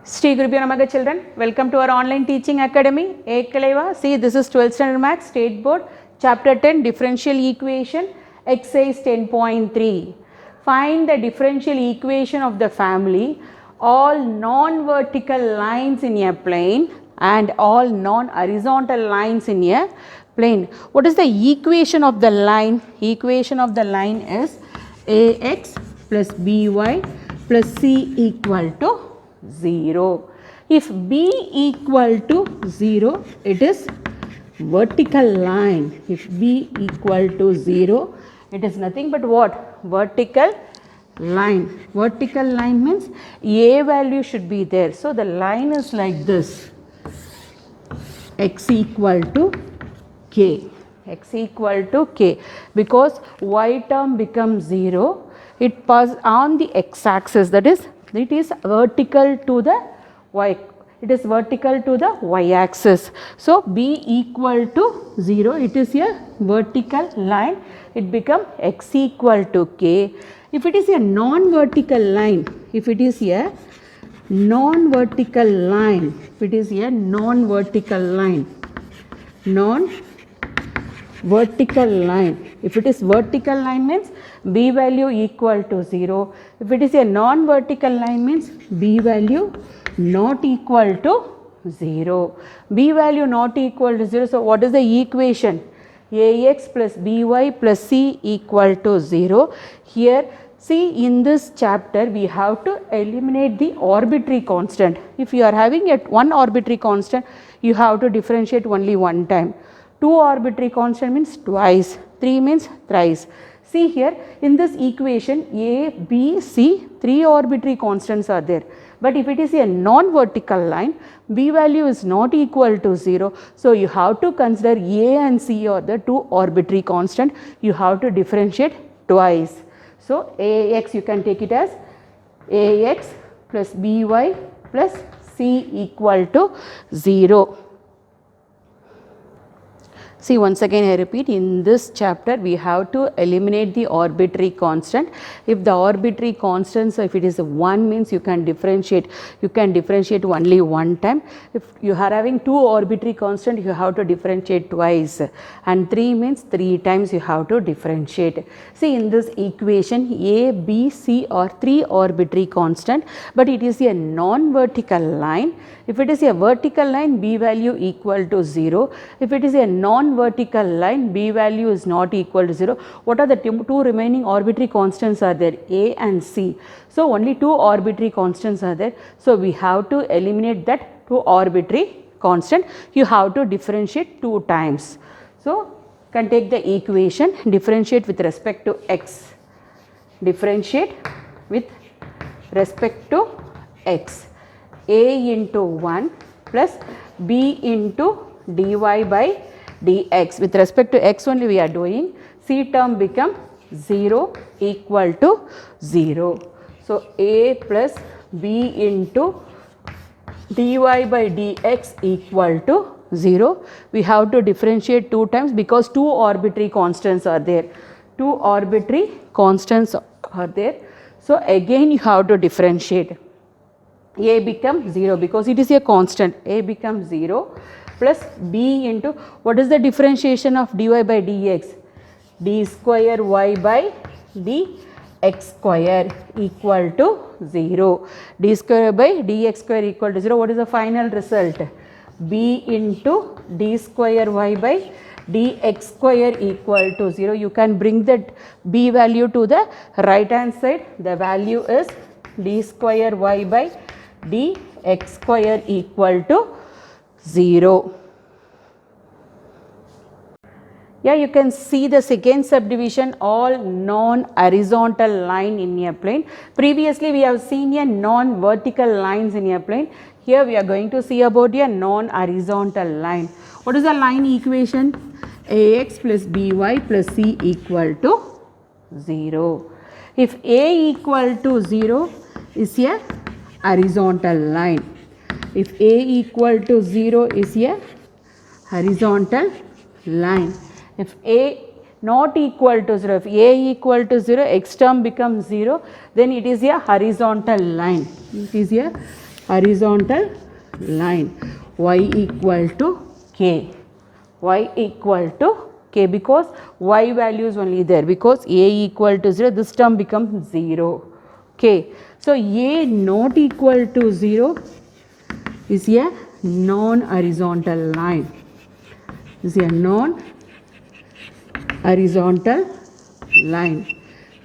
Sri Gurubhyo Namaha children, welcome to our online teaching academy, Ekaleva. See, this is 12th standard maths, state board, chapter 10, differential equation, exercise 10.3. Find the differential equation of the family, all non-vertical lines in a plane and all non-horizontal lines in a plane. What is the equation of the line? Equation of the line is ax plus by plus c equal to 0. If b equal to 0, it is vertical line. If b equal to 0, it is nothing but what? Vertical line. Vertical line means a value should be there. So the line is like this. X equal to k. X equal to k. Because y term becomes 0, it passes on the x axis, that is it is vertical to the y, it is vertical to the y axis. So b equal to 0, it is a vertical line, it become x equal to k. If it is a non-vertical line, if it is a non-vertical line, if it is a non-vertical line, non-vertical line, if it is vertical line means b value equal to 0. If it is a non-vertical line means b value not equal to 0. B value not equal to 0. So what is the equation? Ax plus by plus c equal to 0. Here see, in this chapter we have to eliminate the arbitrary constant. If you are having one arbitrary constant, you have to differentiate only one time. 2 arbitrary constant means twice, 3 means thrice. See here, in this equation a, b, c, 3 arbitrary constants are there. But if it is a non-vertical line, b value is not equal to 0. So you have to consider a and c are the 2 arbitrary constant. You have to differentiate twice. So ax, you can take it as ax plus by plus c equal to 0. See, once again I repeat, in this chapter we have to eliminate the arbitrary constant. If the arbitrary constant, so if it is 1 means you can differentiate only one time. If you are having 2 arbitrary constant, you have to differentiate twice, and 3 means 3 times you have to differentiate. See, in this equation a, b, c are 3 arbitrary constant, but it is a non-vertical line. If it is a vertical line, b value equal to 0. If it is a non-vertical line, b value is not equal to 0. What are the 2 remaining arbitrary constants are there? A and c. So only 2 arbitrary constants are there. So we have to eliminate that 2 arbitrary constant. You have to differentiate 2 times. So can take the equation, differentiate with respect to x. Differentiate with respect to x. A into 1 plus b into dy by dx. With respect to x only we are doing. C term become 0 equal to 0. So a plus b into dy by dx equal to 0. We have to differentiate 2 times because 2 arbitrary constants are there. 2 arbitrary constants are there. So again you have to differentiate. A becomes 0 because it is a constant. A becomes 0 plus b into, what is the differentiation of dy by dx? D square y by dx square equal to 0. D square by dx square equal to 0. What is the final result? B into d square y by dx square equal to 0. You can bring that b value to the right hand side. The value is d square y by dx square equal to 0. Yeah, you can see the second subdivision, all non-horizontal line in a plane. Previously we have seen a non-vertical lines in a plane. Here we are going to see about a non-horizontal line. What is the line equation? Ax plus by plus c equal to 0. If a equal to 0 is a horizontal line. If a equal to 0 is a horizontal line. If a not equal to 0, if a equal to 0, x term becomes 0, then it is a horizontal line. It is a horizontal line, y equal to k, y equal to k, because y value is only there, because a equal to 0, this term becomes 0. Okay. So a not equal to 0 is a non-horizontal line, is a non-horizontal line.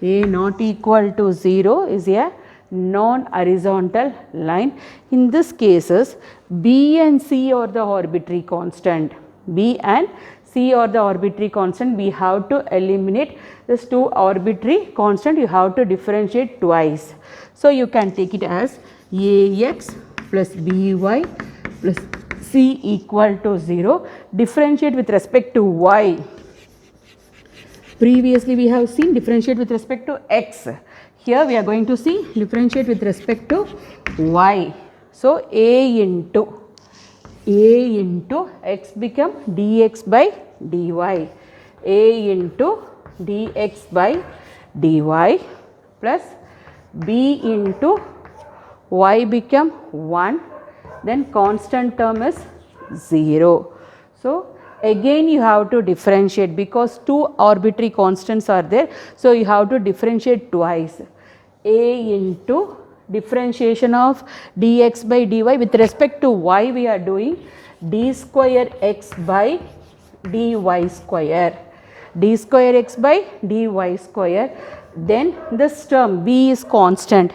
A not equal to 0 is a non-horizontal line. In this cases, b and c are the arbitrary constant. B and c are the arbitrary constant. We have to eliminate this two arbitrary constant. You have to differentiate twice. So you can take it as ax plus by plus c equal to 0. Differentiate with respect to y. Previously we have seen differentiate with respect to x. Here we are going to see differentiate with respect to y. So a into x become dx by dy. A into dx by dy plus b into y become 1, then constant term is 0. So again you have to differentiate because two arbitrary constants are there. So you have to differentiate twice. A into differentiation of dx by dy with respect to y we are doing d square x by dy square. D square x by dy square. Then this term b is constant,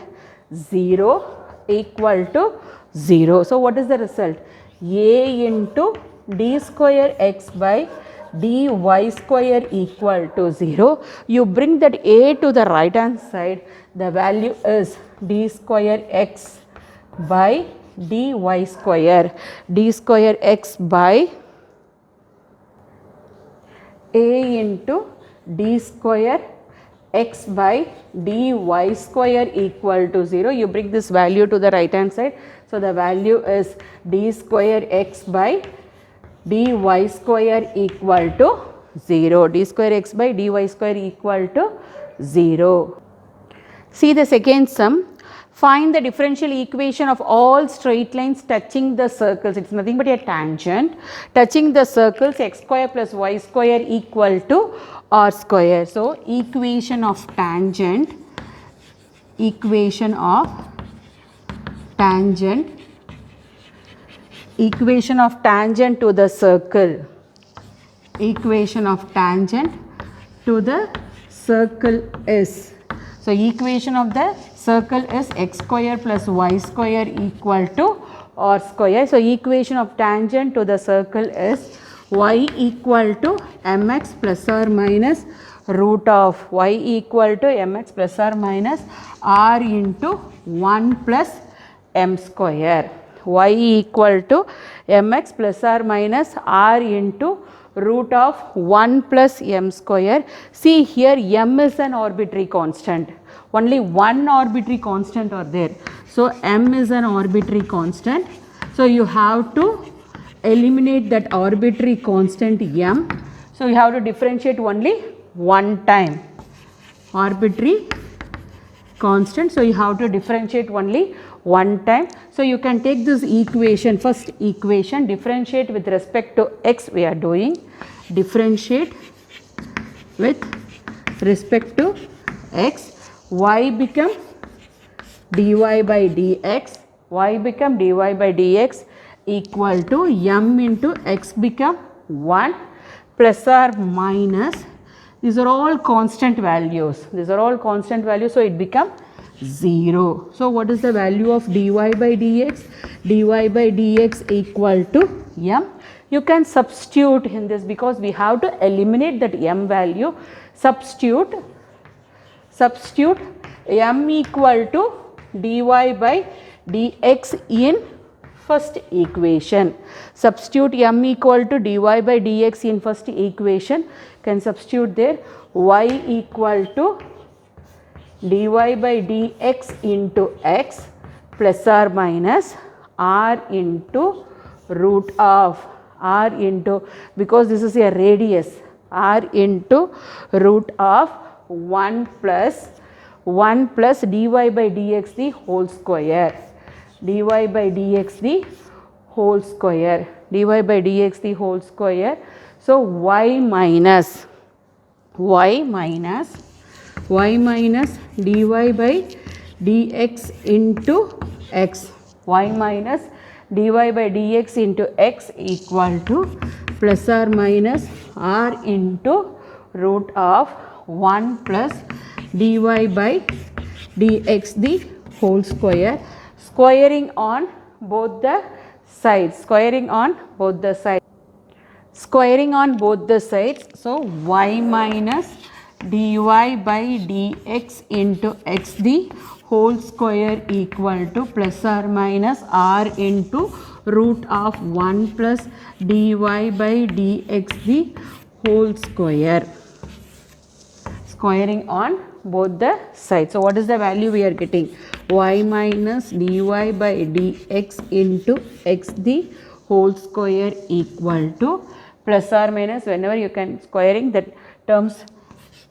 0 equal to 0. So what is the result? A into d square x by dy square equal to 0. You bring that a to the right hand side, the value is d square x by dy square. D square x by a into d square x by dy square equal to 0. You bring this value to the right hand side. So the value is d square x by dy square equal to 0. D square x by dy square equal to 0. See the second sum. Find the differential equation of all straight lines touching the circles. It is nothing but a tangent. Touching the circles x square plus y square equal to r square. So equation of tangent to the circle. Equation of tangent to the circle is. So equation of the circle is x square plus y square equal to r square. So equation of tangent to the circle is y equal to mx plus or minus root of y equal to mx plus or minus r into 1 plus m square. Y equal to mx plus or minus r into root of 1 plus m square. See here m is an arbitrary constant. Only one arbitrary constant are there. So m is an arbitrary constant. So you have to eliminate that arbitrary constant m. So you have to differentiate only one time. Arbitrary constant. So you have to differentiate only one time. So you can take this equation, first equation, differentiate with respect to x we are doing. Differentiate with respect to x. Y become dy by dx. Y become dy by dx equal to m into x become 1 plus or minus. These are all constant values. These are all constant values. So it become 0. So what is the value of dy by dx? Dy by dx equal to m. You can substitute in this because we have to eliminate that m value. Substitute m equal to dy by dx in first equation. Substitute m equal to dy by dx in first equation. Can substitute there y equal to dy by dx into x plus or minus r into root of r into, because this is a radius, r into root of 1 plus dy by dx the whole square. dy by dx the whole square, dy by dx the whole square. So y minus dy by dx into x, y minus dy by dx into x equal to plus or minus r into root of 1 plus dy by dx the whole square, squaring on both the sides, squaring on both the sides. So y minus dy by dx into x the whole square equal to plus or minus r into root of 1 plus dy by dx the whole square, squaring on both the sides. So what is the value we are getting? Y minus dy by dx into x the whole square equal to plus or minus, whenever you can squaring, that terms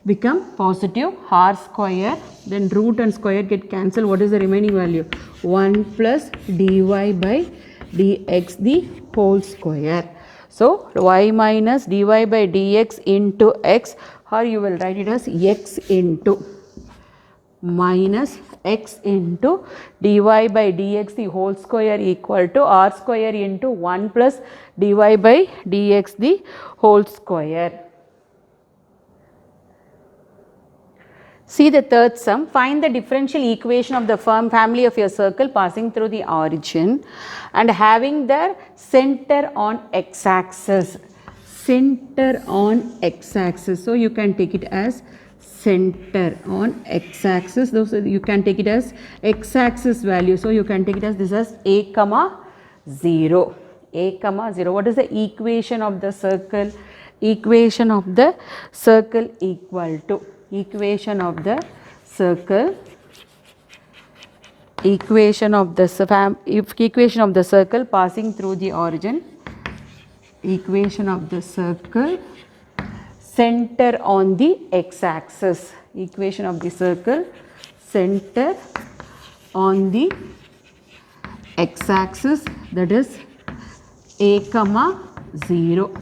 become positive, r square, then root and square get cancelled. What is the remaining value? 1 plus dy by dx the whole square. So y minus dy by dx into x, or you will write it as x into minus x into dy by dx the whole square equal to r square into 1 plus dy by dx the whole square. See the third sum. Find the differential equation of the family of your circle passing through the origin and having their center on x-axis. Center on x-axis. So you can take it as center on x-axis. Those you can take it as x-axis value. So you can take it as this as a comma 0. A comma 0. What is the equation of the circle? Equation of the circle equal to equation of the circle passing through the origin, equation of the circle center on the x-axis, equation of the circle center on the x-axis, that is a comma 0.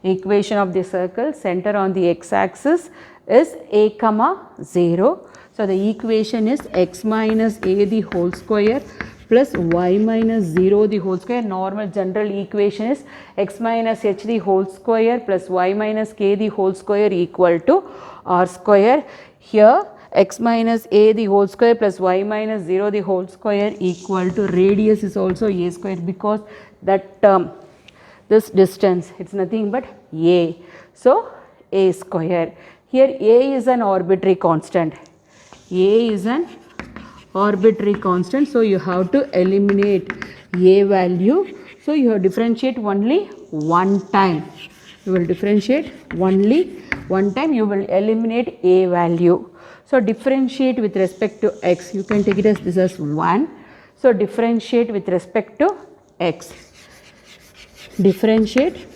Equation of the circle center on the x-axis is a comma 0. So the equation is x minus a the whole square plus y minus 0 the whole square. Normal general equation is x minus h the whole square plus y minus k the whole square equal to r square. Here x minus a the whole square plus y minus 0 the whole square equal to radius is also a square, because that term, this distance, it's nothing but a. So a square. Here a is an arbitrary constant. A is an arbitrary constant. So you have to eliminate a value. So you have differentiate only one time. You will differentiate only one time. You will eliminate a value. So differentiate with respect to x. You can take it as this as 1. So differentiate with respect to x. Differentiate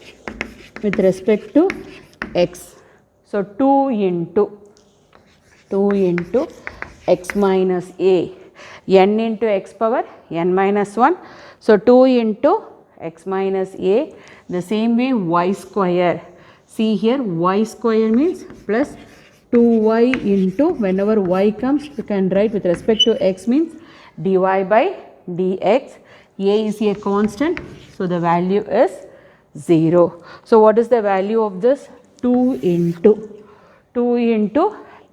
with respect to x. So 2 into x minus a, n into x power n minus 1. So 2 into x minus a. The same way y square. See here y square means plus 2y into, whenever y comes you can write with respect to x means dy by dx. A is a constant, so the value is 0. So what is the value of this? 2 into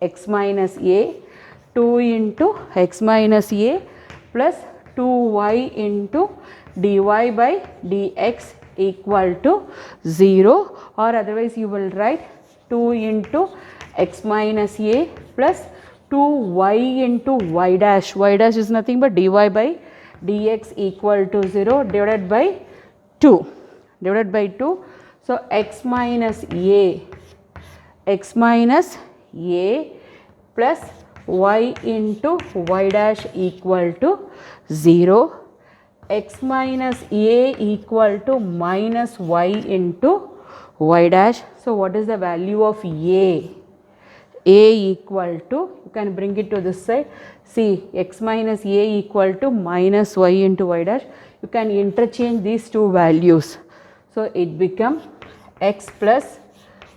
x minus a, 2 into x minus a plus 2y into dy by dx equal to 0, or otherwise you will write 2 into x minus a plus 2y into y dash. Y dash is nothing but dy by dx equal to 0 divided by 2. So x minus a plus y into y dash equal to 0. X minus a equal to minus y into y dash. So what is the value of a? a equal to, you can bring it to this side, see x minus a equal to minus y into y dash. You can interchange these two values. So it becomes x plus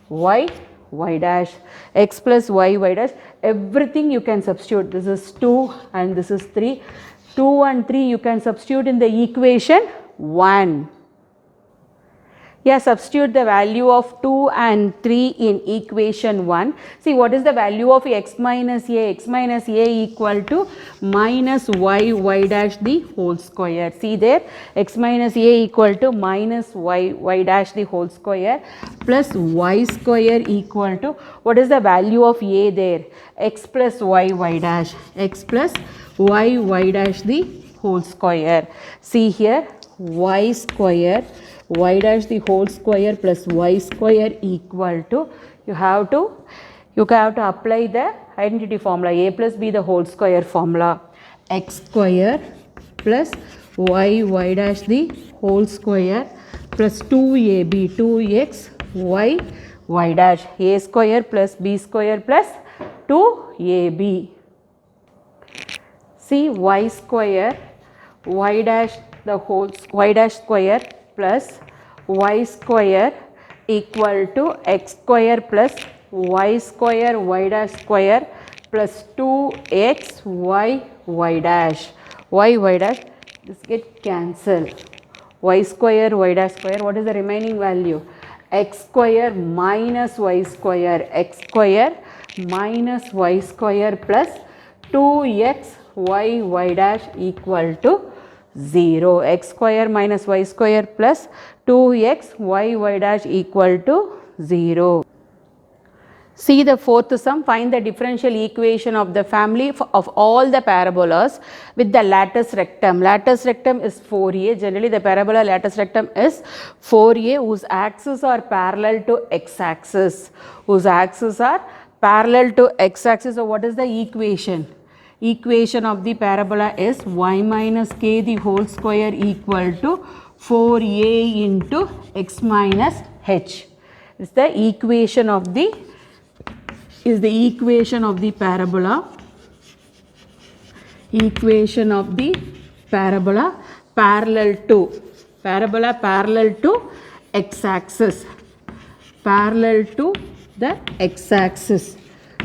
y y dash, x plus y y dash, everything you can substitute. This is 2 and this is 3. 2 and 3 you can substitute in the equation 1. Yeah, substitute the value of 2 and 3 in equation 1. See, what is the value of x minus a? X minus a equal to minus y y dash the whole square. See there, x minus a equal to minus y y dash the whole square plus y square equal to, what is the value of a there? X plus y y dash, x plus y y dash the whole square. See here, y square y dash the whole square plus y square equal to, you have to apply the identity formula, a plus b the whole square formula, x square plus y y dash the whole square plus 2ab 2x y y dash, a square plus b square plus 2ab. See, y square y dash the whole y dash square plus y square equal to x square plus y square y dash square plus 2x y y dash, y y dash, this get cancelled. Y square y dash square, what is the remaining value? X square minus y square, x square minus y square plus 2x y y dash equal to 0. X square minus y square plus 2x y y dash equal to 0. See the fourth sum, find the differential equation of the family of all the parabolas with the latus rectum. Latus rectum is 4a, generally the parabola latus rectum is 4a whose axes are parallel to x axis, whose axes are parallel to x axis. So what is the equation? Equation of the parabola is y minus k the whole square equal to 4a into x minus h. Is the equation of the parabola. Equation of the parabola parallel to x axis, parallel to the x axis.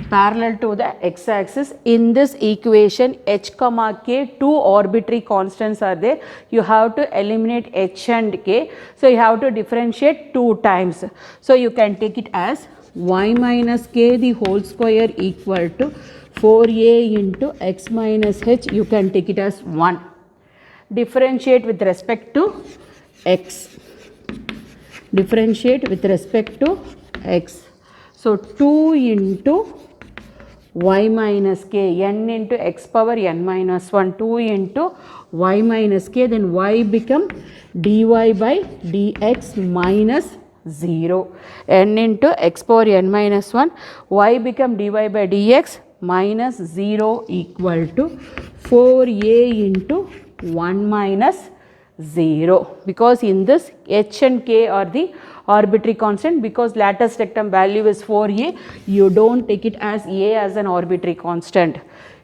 Parallel to the x axis. In this equation h comma k, two arbitrary constants are there. You have to eliminate h and k. So you have to differentiate 2 times. So you can take it as y minus k the whole square equal to 4a into x minus h. You can take it as 1. Differentiate with respect to x. Differentiate with respect to x. So 2 into y minus k, n into x power n minus 1, 2 into y minus k, then y become dy by dx minus 0, n into x power n minus 1, y become dy by dx minus 0 equal to 4a into 1 minus 0, because in this h and k are the arbitrary constant. Because latus rectum value is 4a, you don't take it as a as an arbitrary constant.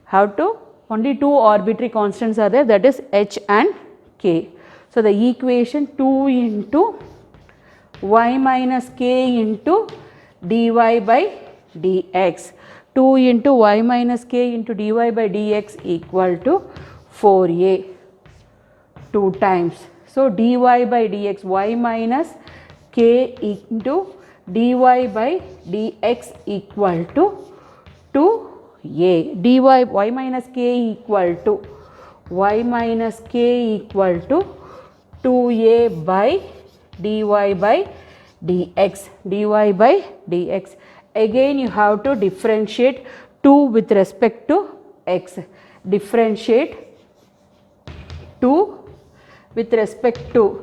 Have to, only 2 arbitrary constants are there, that is h and k. So the equation 2 into y minus k into dy by dx, 2 into y minus k into dy by dx equal to 4a 2 times. So dy by dx, y minus k into dy by dx equal to 2a, dy y minus k equal to y minus k equal to 2a by dy by dx, dy by dx. Again you have to differentiate 2 with respect to x. Differentiate 2 with respect to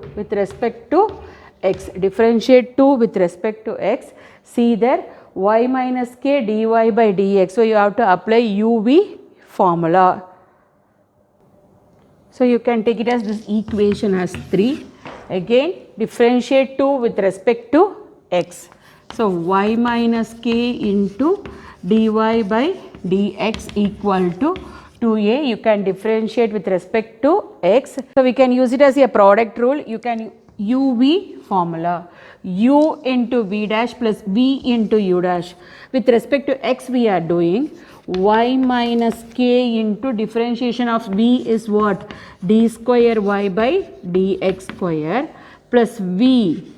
x. Differentiate 2 with respect to x. See there, y minus k dy by dx. So you have to apply uv formula. So you can take it as this equation as 3. Again differentiate 2 with respect to x. So y minus k into dy by dx equal to 2a. You can differentiate with respect to x. So we can use it as a product rule. You can uv formula, u into v dash plus v into u dash. With respect to x we are doing y minus k into differentiation of v is what? D square y by dx square plus v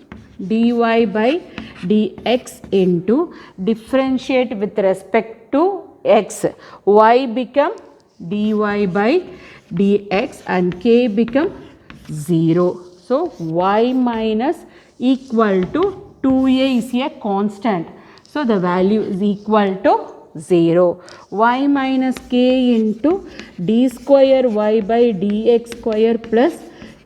dy by dx into differentiate with respect to x. Y become dy by dx and k become 0. So y minus equal to 2a is a constant. So the value is equal to 0. Y minus k into d square y by dx square plus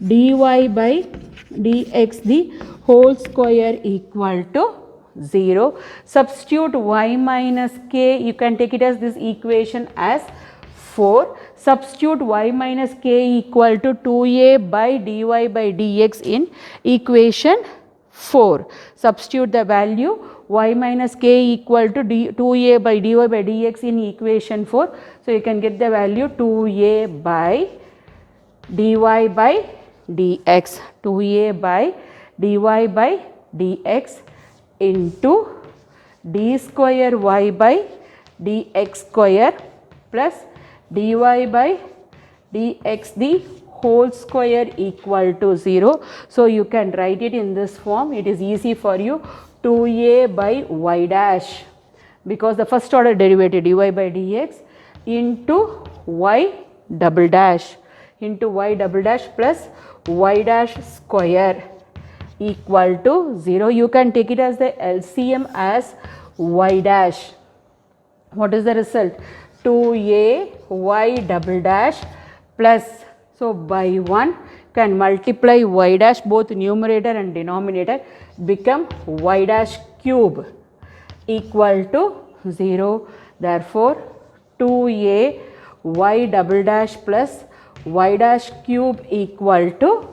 dy by dx the whole square equal to 0. Substitute y minus k, you can take it as this equation as 4. Substitute y minus k equal to 2a by dy by dx in equation 4. Substitute the value y minus k equal to 2a by dy by dx in equation 4. So you can get the value 2a by dy by dx, 2a by dy by dx into d square y by dx square plus dy by dx the whole square equal to 0. So you can write it in this form. It is easy for you. 2a by y dash, because the first order derivative dy by dx into y double dash plus y dash square equal to 0. You can take it as the LCM as y dash. What is the result? 2a y double dash plus, so by 1 can multiply y dash both numerator and denominator, become y dash cube equal to 0. Therefore 2a y double dash plus y dash cube equal to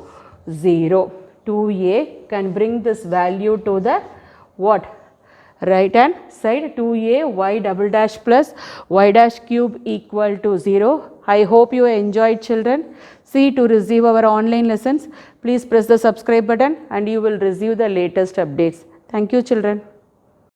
0. 2a can bring this value to the what? Right hand side. 2a y double dash plus y dash cube equal to 0. I hope you enjoyed, children. See, to receive our online lessons, please press the subscribe button and you will receive the latest updates. Thank you, children.